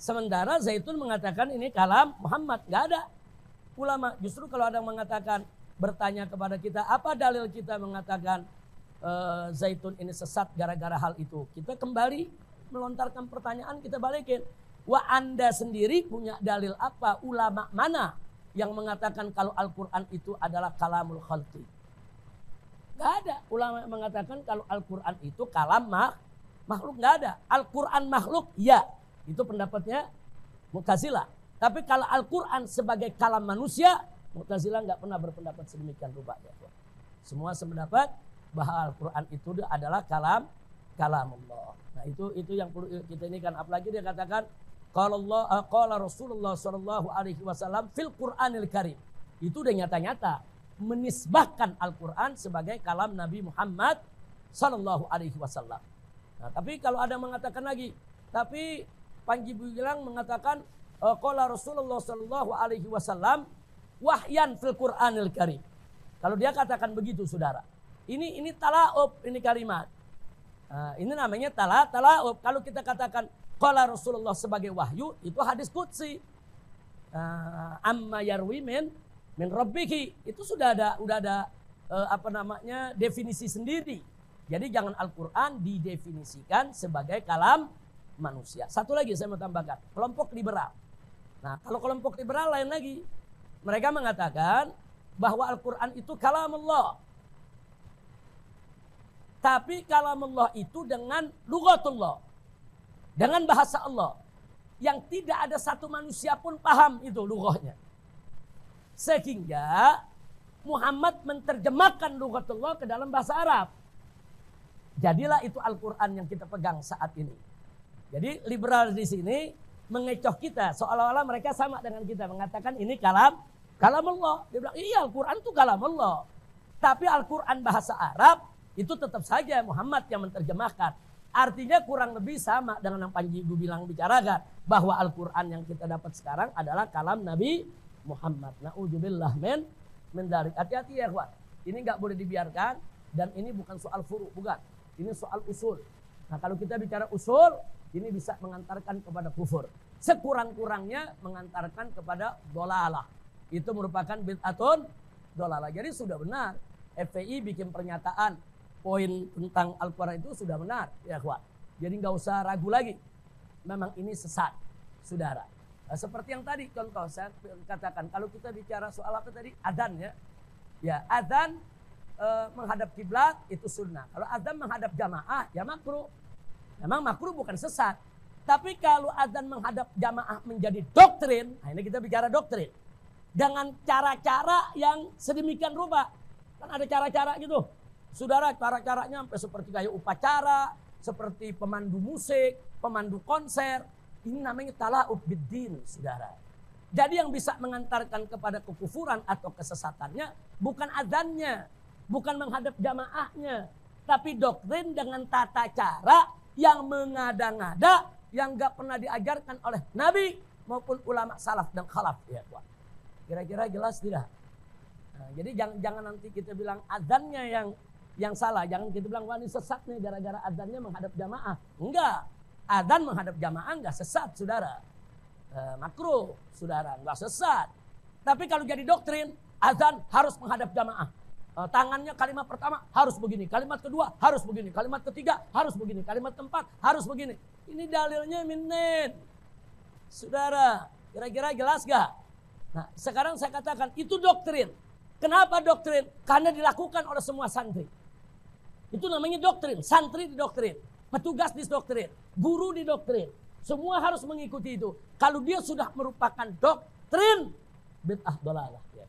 Sementara Zaitun mengatakan ini kalam Muhammad. Nggak ada ulama. Justru kalau ada yang mengatakan, bertanya kepada kita, apa dalil kita mengatakan Zaitun ini sesat gara-gara hal itu. Kita kembali melontarkan pertanyaan, kita balikin. Wah, Anda sendiri punya dalil apa? Ulama mana yang mengatakan kalau Al-Quran itu adalah kalamul khalqi? Nggak ada ulama yang mengatakan kalau Al-Quran itu kalam makhluk. Nggak ada. Al-Quran makhluk, ya. Itu pendapatnya Mu'tazilah. Tapi kalau Al-Quran sebagai kalam manusia, Mu'tazilah nggak pernah berpendapat sedemikian rupanya. Semua sependapat bahwa Al-Quran itu adalah kalam Allah. Nah itu yang perlu kita ini kan. Apalagi dia katakan qala Rasulullah sallallahu alaihi wasallam fil Qur'anil Karim. Itu udah nyata-nyata menisbahkan Al-Quran sebagai kalam Nabi Muhammad sallallahu alaihi wasallam. Nah, tapi kalau ada mengatakan lagi, tapi Panji Gumilang mengatakan qala Rasulullah sallallahu alaihi wasallam wahyan fil Qur'anil Karim. Kalau dia katakan begitu, saudara, ini talaub, ini kalimat. Ini namanya talaub. Kalau kita katakan qala Rasulullah sebagai wahyu, itu hadis qudsi. Amma yarwi min rabbihi, itu sudah ada definisi sendiri. Jadi jangan Al-Quran didefinisikan sebagai kalam manusia. Satu lagi saya mau tambahkan, kelompok liberal. Nah, kalau kelompok liberal lain lagi. Mereka mengatakan bahwa Al-Quran itu kalamullah. Tapi kalamullah itu dengan lughatullah. Dengan bahasa Allah. Yang tidak ada satu manusia pun paham itu lughahnya. Sehingga Muhammad menerjemahkan lughatullah ke dalam bahasa Arab. Jadilah itu Al-Quran yang kita pegang saat ini. Jadi liberal di sini mengecoh kita seolah-olah mereka sama dengan kita, mengatakan ini kalam Allah. Dia bilang iya, Al-Quran itu kalam Allah. Tapi Al-Quran bahasa Arab itu tetap saja Muhammad yang menerjemahkan. Artinya kurang lebih sama dengan yang Panji bilang bicarakan, bahwa Al-Quran yang kita dapat sekarang adalah kalam Nabi Muhammad. Na'udzubillah min dalik. Hati-hati ya kawan. Ini nggak boleh dibiarkan, dan ini bukan soal furu, bukan. Ini soal usul. Nah, kalau kita bicara usul, ini bisa mengantarkan kepada kufur. Sekurang-kurangnya mengantarkan kepada dolalah. Itu merupakan bid'atun dolalah. Jadi sudah benar. FPI bikin pernyataan poin tentang Al-Quran itu sudah benar. Ya kawan. Jadi nggak usah ragu lagi. Memang ini sesat, saudara. Nah, seperti yang tadi contoh saya katakan. Kalau kita bicara soal apa tadi? Adzan ya. Ya, adzan menghadap kiblat itu sunnah. Kalau adzan menghadap jamaah ya makruh. Memang makruh bukan sesat. Tapi kalau adzan menghadap jamaah menjadi doktrin, nah ini kita bicara doktrin. Dengan cara-cara yang sedemikian rupa. Kan ada cara-cara gitu. Saudara, cara-caranya sampai seperti kayak upacara, seperti pemandu musik, pemandu konser. Ini namanya tala'ub biddin, saudara. Jadi yang bisa mengantarkan kepada kekufuran atau kesesatannya bukan adzannya, bukan menghadap jamaahnya, tapi doktrin dengan tata cara yang mengada-ngada, yang gak pernah diajarkan oleh Nabi maupun ulama salaf dan khalaf. Ya, kira-kira jelas tidak? Nah, jadi jangan nanti kita bilang adzannya yang salah, jangan kita bilang wah ini sesat nih gara-gara adzannya menghadap jamaah. Enggak, adzan menghadap jamaah enggak sesat, saudara. Makruh, saudara, enggak sesat. Tapi kalau jadi doktrin, adzan harus menghadap jamaah. Tangannya kalimat pertama harus begini, kalimat kedua harus begini, kalimat ketiga harus begini, kalimat keempat harus begini. Ini dalilnya minen. Saudara, kira-kira jelas gak? Nah, sekarang saya katakan itu doktrin. Kenapa doktrin? Karena dilakukan oleh semua santri. Itu namanya doktrin. Santri didoktrin, petugas didoktrin, guru didoktrin. Semua harus mengikuti itu. Kalau dia sudah merupakan doktrin, bid'ah dolalah. Ya.